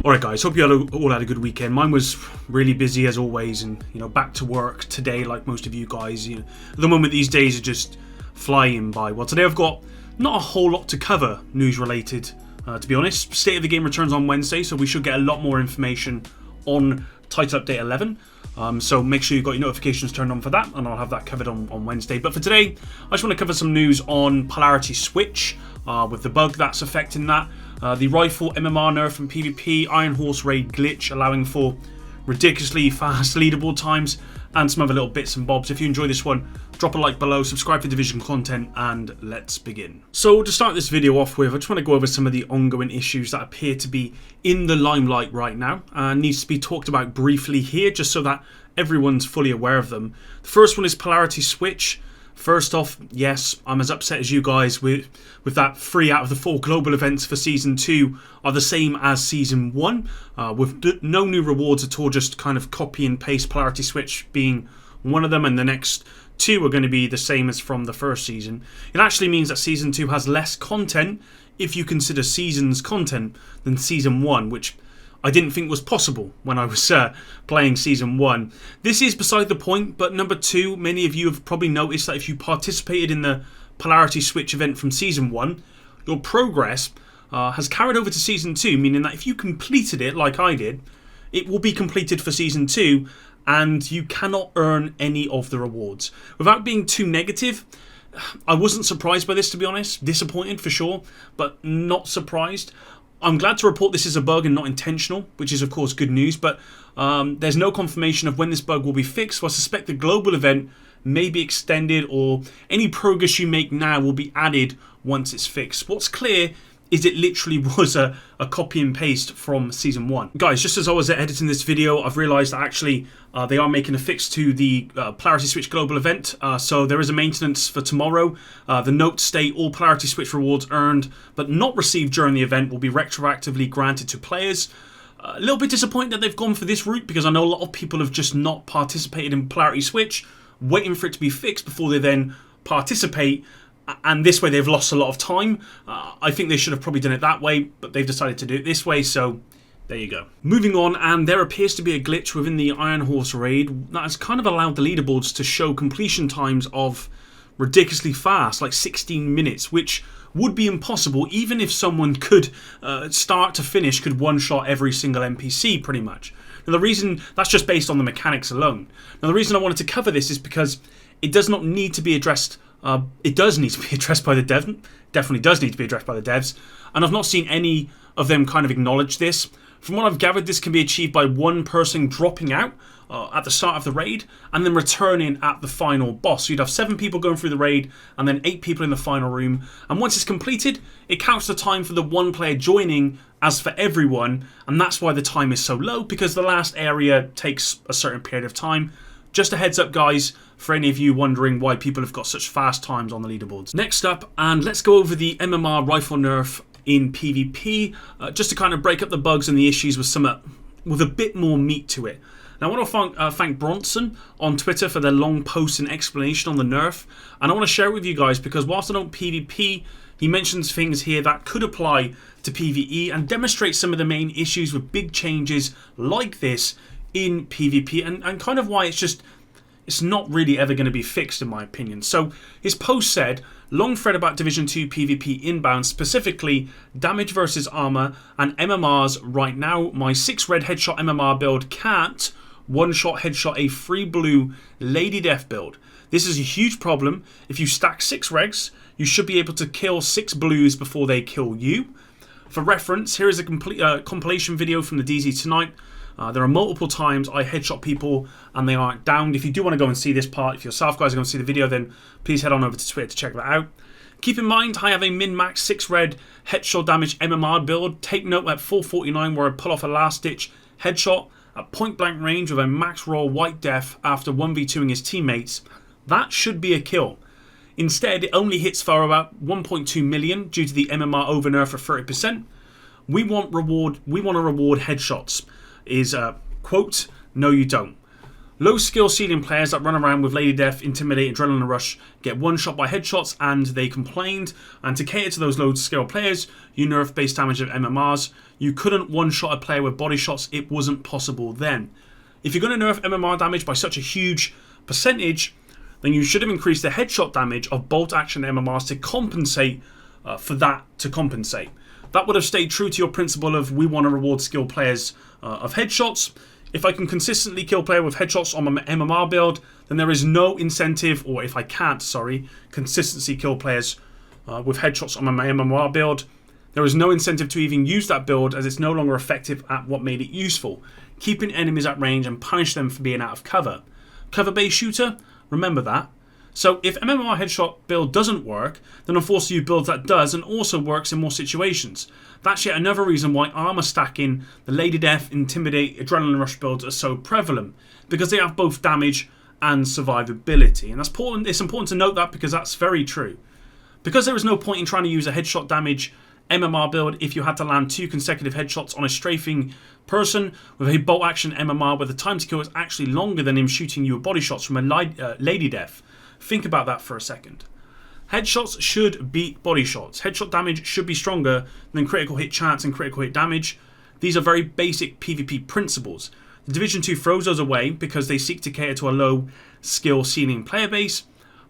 Alright guys, hope you all had a good weekend. Mine was really busy as always, and back to work today like most of you guys. At the moment these days are just flying by. Well, today I've got not a whole lot to cover news related, to be honest. State of the Game returns on Wednesday, so we should get a lot more information on Title Update 11. So make sure you've got your notifications turned on for that, and I'll have that covered on Wednesday. But for today, I just want to cover some news on Polarity Switch, with the bug that's affecting that. The Rifle MMR Nerf from PvP, Iron Horse Raid glitch allowing for ridiculously fast leaderboard times, and some other little bits and bobs. If you enjoy this one, drop a like below, subscribe for Division content, and let's begin. So to start this video off with, I just want to go over some of the ongoing issues that appear to be in the limelight right now, and needs to be talked about briefly here, just so that everyone's fully aware of them. The first one is Polarity Switch. First off, yes, I'm as upset as you guys with that 3 out of the 4 global events for Season 2 are the same as Season 1, with no new rewards at all, just kind of copy and paste, Polarity Switch being one of them, and the next 2 are going to be the same as from the first season. It actually means that Season 2 has less content, if you consider Season's content, than Season 1, which I didn't think was possible when I was playing Season 1. This is beside the point, but number 2, many of you have probably noticed that if you participated in the Polarity Switch event from Season 1, your progress has carried over to Season 2, meaning that if you completed it like I did, it will be completed for Season 2, and you cannot earn any of the rewards. Without being too negative, I wasn't surprised by this, to be honest. Disappointed for sure, but not surprised. I'm glad to report this is a bug and not intentional, which is of course good news, but there's no confirmation of when this bug will be fixed, so I suspect the global event may be extended, or any progress you make now will be added once it's fixed. What's clear is it literally was a copy and paste from Season 1. Guys, just as I was editing this video, I've realised that actually they are making a fix to the Polarity Switch global event. So there is a maintenance for tomorrow. The notes state all Polarity Switch rewards earned but not received during the event will be retroactively granted to players. A little bit disappointed that they've gone for this route, because I know a lot of people have just not participated in Polarity Switch, waiting for it to be fixed before they then participate. And this way they've lost a lot of time. I think they should have probably done it that way, but they've decided to do it this way, so there you go. Moving on, and there appears to be a glitch within the Iron Horse Raid that has kind of allowed the leaderboards to show completion times of ridiculously fast, like 16 minutes, which would be impossible even if someone could, start to finish, could one-shot every single NPC pretty much. Now the reason, that's just based on the mechanics alone. Now the reason I wanted to cover this is because it does not need to be addressed. It does need to be addressed by the devs. Definitely does need to be addressed by the devs. And I've not seen any of them kind of acknowledge this. From what I've gathered, this can be achieved by one person dropping out at the start of the raid and then returning at the final boss. So you'd have 7 people going through the raid and then 8 people in the final room. And once it's completed, it counts the time for the one player joining as for everyone. And that's why the time is so low, because the last area takes a certain period of time. Just a heads up, guys, for any of you wondering why people have got such fast times on the leaderboards. Next up, and let's go over the MMR Rifle Nerf in PvP, just to kind of break up the bugs and the issues with a bit more meat to it. Now, I want to thank Bronson on Twitter for their long post and explanation on the nerf, and I want to share it with you guys because whilst I don't PvP, he mentions things here that could apply to PvE and demonstrate some of the main issues with big changes like this in PvP, and kind of why it's not really ever going to be fixed, in my opinion. So his post said, long thread about Division 2 PvP inbound, specifically damage versus armor and MMRs right now. My 6 red headshot MMR build can't one-shot headshot a 3 blue Lady Death build. This is a huge problem. If you stack 6 regs, you should be able to kill 6 blues before they kill you. For reference, here is a complete compilation video from the DZ tonight. There are multiple times I headshot people and they aren't downed. If you do want to go and see this part, if yourself guys are going to see the video, then please head on over to Twitter to check that out. Keep in mind, I have a min-max 6 red headshot damage MMR build. Take note at 449 where I pull off a last-ditch headshot at point-blank range with a max raw white death after 1v2ing his teammates. That should be a kill. Instead, it only hits for about 1.2 million due to the MMR over nerf for 30%. We want to reward headshots. Is quote, no you don't. Low skill ceiling players that run around with Lady Death, Intimidate, Adrenaline Rush get one shot by headshots, and they complained. And to cater to those low skill players, you nerf base damage of MMRs. You couldn't one shot a player with body shots, it wasn't possible then. If you're going to nerf MMR damage by such a huge percentage, then you should have increased the headshot damage of bolt action MMRs to compensate for that to compensate. That would have stayed true to your principle of we want to reward skill players of headshots. If I can consistently kill player with headshots on my MMR build, then there is no incentive, or if I can't, consistency kill players with headshots on my MMR build, there is no incentive to even use that build as it's no longer effective at what made it useful, keeping enemies at range and punish them for being out of cover. Cover-based shooter? Remember that. So if MMR headshot build doesn't work, then I'm forced to use builds that does and also works in more situations. That's yet another reason why armor stacking, the Lady Death, Intimidate, Adrenaline Rush builds are so prevalent, because they have both damage and survivability. And that's important. It's important to note that because that's very true. Because there is no point in trying to use a headshot damage MMR build if you had to land 2 consecutive headshots on a strafing person with a bolt action MMR where the time to kill is actually longer than him shooting you with body shots from a Lady Death. Think about that for a second. Headshots should beat body shots. Headshot damage should be stronger than critical hit chance and critical hit damage. These are very basic PvP principles. The Division 2 throws those away because they seek to cater to a low skill ceiling player base.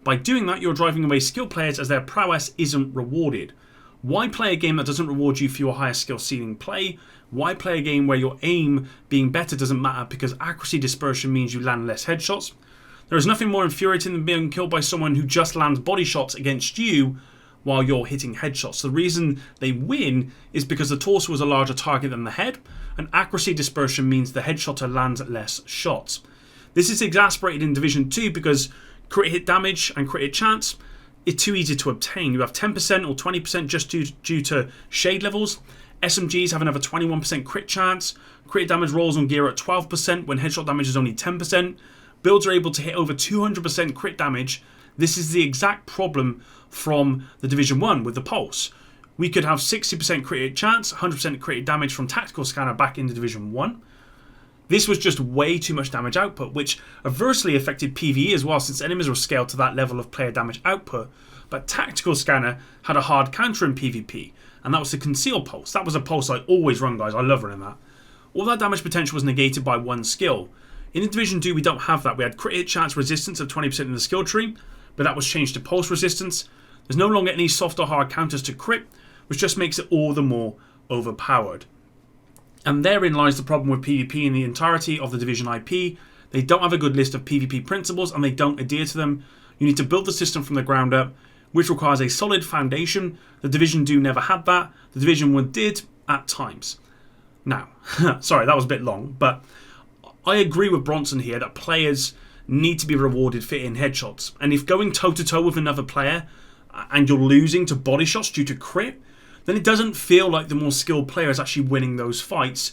By doing that, you're driving away skill players as their prowess isn't rewarded. Why play a game that doesn't reward you for your higher skill ceiling play? Why play a game where your aim being better doesn't matter because accuracy dispersion means you land less headshots? There is nothing more infuriating than being killed by someone who just lands body shots against you while you're hitting headshots. The reason they win is because the torso is a larger target than the head, and accuracy dispersion means the headshotter lands less shots. This is exasperated in Division 2 because crit hit damage and crit hit chance is too easy to obtain. You have 10% or 20% just due to shade levels. SMGs have another 21% crit chance. Crit damage rolls on gear at 12% when headshot damage is only 10%. Builds are able to hit over 200% crit damage. This is the exact problem from the Division 1 with the Pulse. We could have 60% crit hit chance, 100% crit damage from Tactical Scanner back in the Division 1. This was just way too much damage output, which adversely affected PvE as well since enemies were scaled to that level of player damage output. But Tactical Scanner had a hard counter in PvP, and that was the Conceal Pulse. That was a pulse I always run, guys. I love running that. All that damage potential was negated by one skill. In the Division 2, we don't have that. We had crit hit chance resistance of 20% in the skill tree, but that was changed to pulse resistance. There's no longer any soft or hard counters to crit, which just makes it all the more overpowered. And therein lies the problem with PvP in the entirety of the Division IP. They don't have a good list of PvP principles and they don't adhere to them. You need to build the system from the ground up, which requires a solid foundation. The Division 2 never had that. The Division 1 did at times. Now, sorry, that was a bit long, but I agree with Bronson here that players need to be rewarded for hitting headshots. And if going toe-to-toe with another player and you're losing to body shots due to crit, then it doesn't feel like the more skilled player is actually winning those fights.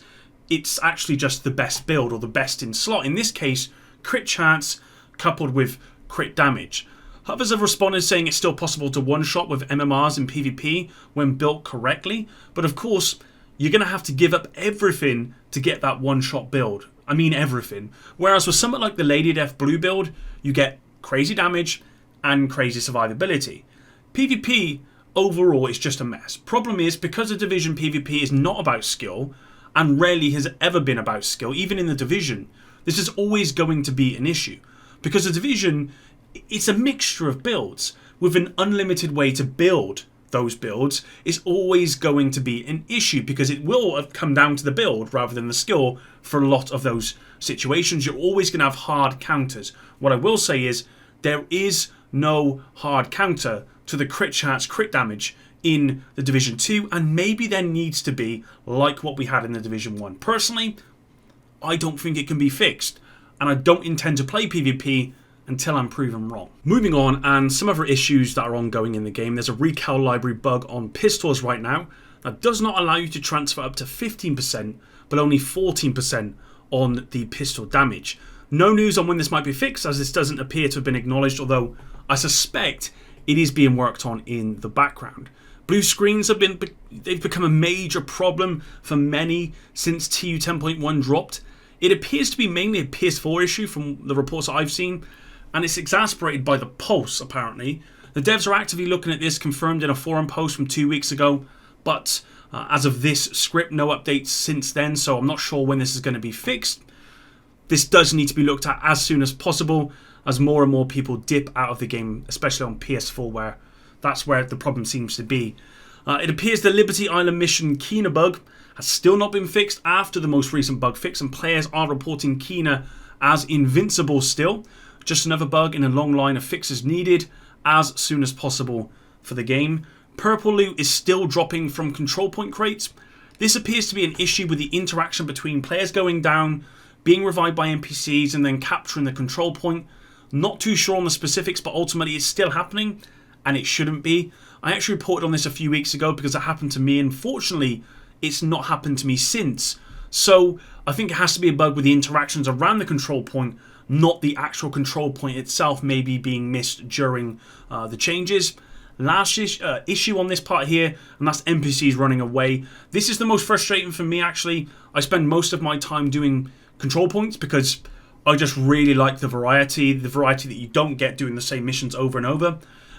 It's actually just the best build or the best in slot. In this case, crit chance coupled with crit damage. Others have responded saying it's still possible to one-shot with MMRs in PvP when built correctly. But of course, you're going to have to give up everything to get that one-shot build. I mean everything. Whereas with something like the Lady Death Blue build, you get crazy damage and crazy survivability. PvP overall is just a mess. Problem is, because the Division PvP is not about skill, and rarely has ever been about skill, even in the Division, this is always going to be an issue. Because the Division, it's a mixture of builds. With an unlimited way to build those builds is always going to be an issue because it will come down to the build rather than the skill for a lot of those situations. You're always going to have hard counters. What I will say is there is no hard counter to the crit chance, crit damage in the Division 2, and maybe there needs to be like what we had in the Division 1. Personally, I don't think it can be fixed, and I don't intend to play PvP until I'm proven wrong. Moving on, and some other issues that are ongoing in the game. There's a RECAL library bug on pistols right now that does not allow you to transfer up to 15%, but only 14% on the pistol damage. No news on when this might be fixed, as this doesn't appear to have been acknowledged, although I suspect it is being worked on in the background. Blue screens they've become a major problem for many since TU 10.1 dropped. It appears to be mainly a PS4 issue from the reports that I've seen, and it's exasperated by the Pulse, apparently. The devs are actively looking at this, confirmed in a forum post from 2 weeks ago, but as of this script, no updates since then, so I'm not sure when this is going to be fixed. This does need to be looked at as soon as possible, as more and more people dip out of the game, especially on PS4, where that's where the problem seems to be. It appears the Liberty Island mission Kena bug has still not been fixed after the most recent bug fix, and players are reporting Kena as invincible still. Just another bug in a long line of fixes needed as soon as possible for the game. Purple loot is still dropping from control point crates. This appears to be an issue with the interaction between players going down, being revived by NPCs, and then capturing the control point. Not too sure on the specifics, but ultimately it's still happening, and it shouldn't be. I actually reported on this a few weeks ago because it happened to me, and fortunately it's not happened to me since. So I think it has to be a bug with the interactions around the control point, not the actual control point itself maybe being missed during the changes. Last issue on this part here, and that's NPCs running away. This is the most frustrating for me, actually. I spend most of my time doing control points because I just really like the variety that you don't get doing the same missions over and over.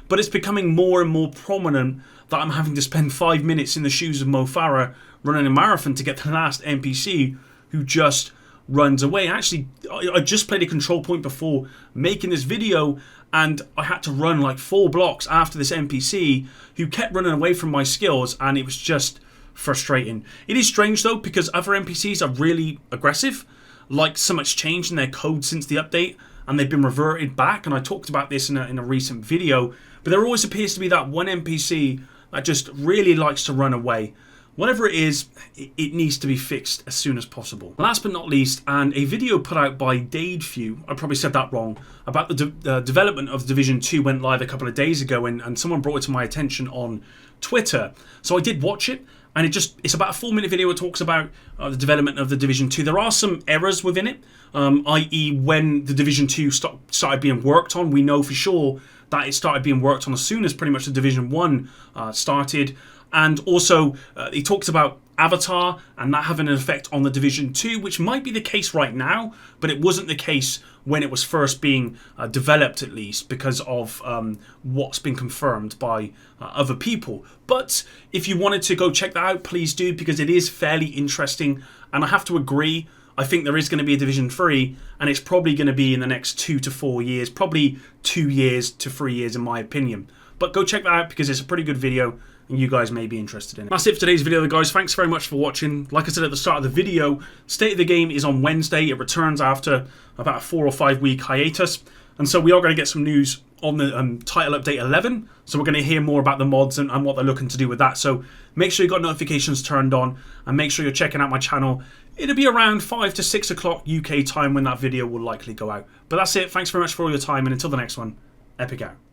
But it's becoming more and more prominent that I'm having to spend 5 minutes in the shoes of Mo Farah running a marathon to get the last NPC who just runs away. Actually, I just played a control point before making this video, and I had to run like 4 blocks after this NPC who kept running away from my skills, and it was just frustrating. It is strange though, because other NPCs are really aggressive, like so much change in their code since the update, and they've been reverted back, and I talked about this in a recent video, but there always appears to be that one NPC that just really likes to run away. Whatever it is, it needs to be fixed as soon as possible. Last but not least, and a video put out by Dadefew, I probably said that wrong, about the development of Division 2 went live a couple of days ago, and someone brought it to my attention on Twitter. So I did watch it, and it's about a 4-minute video. It talks about the development of the Division 2. There are some errors within it, i.e. when the Division 2 started being worked on, we know for sure that it started being worked on as soon as pretty much the Division 1 started. And also, he talks about Avatar and that having an effect on the Division 2, which might be the case right now, but it wasn't the case when it was first being developed, at least, because of what's been confirmed by other people. But if you wanted to go check that out, please do, because it is fairly interesting. And I have to agree, I think there is going to be a Division 3, and it's probably going to be in the next 2 to 4 years, probably 2 years to 3 years in my opinion. But go check that out because it's a pretty good video, and you guys may be interested in it. That's it for today's video, guys. Thanks very much for watching. Like I said at the start of the video, State of the Game is on Wednesday. It returns after about a 4 or 5 week hiatus. And so we are going to get some news on the title update 11. So we're going to hear more about the mods and what they're looking to do with that. So make sure you've got notifications turned on, and make sure you're checking out my channel. It'll be around 5 to 6 o'clock UK time when that video will likely go out. But that's it. Thanks very much for all your time, and until the next one, Epic out.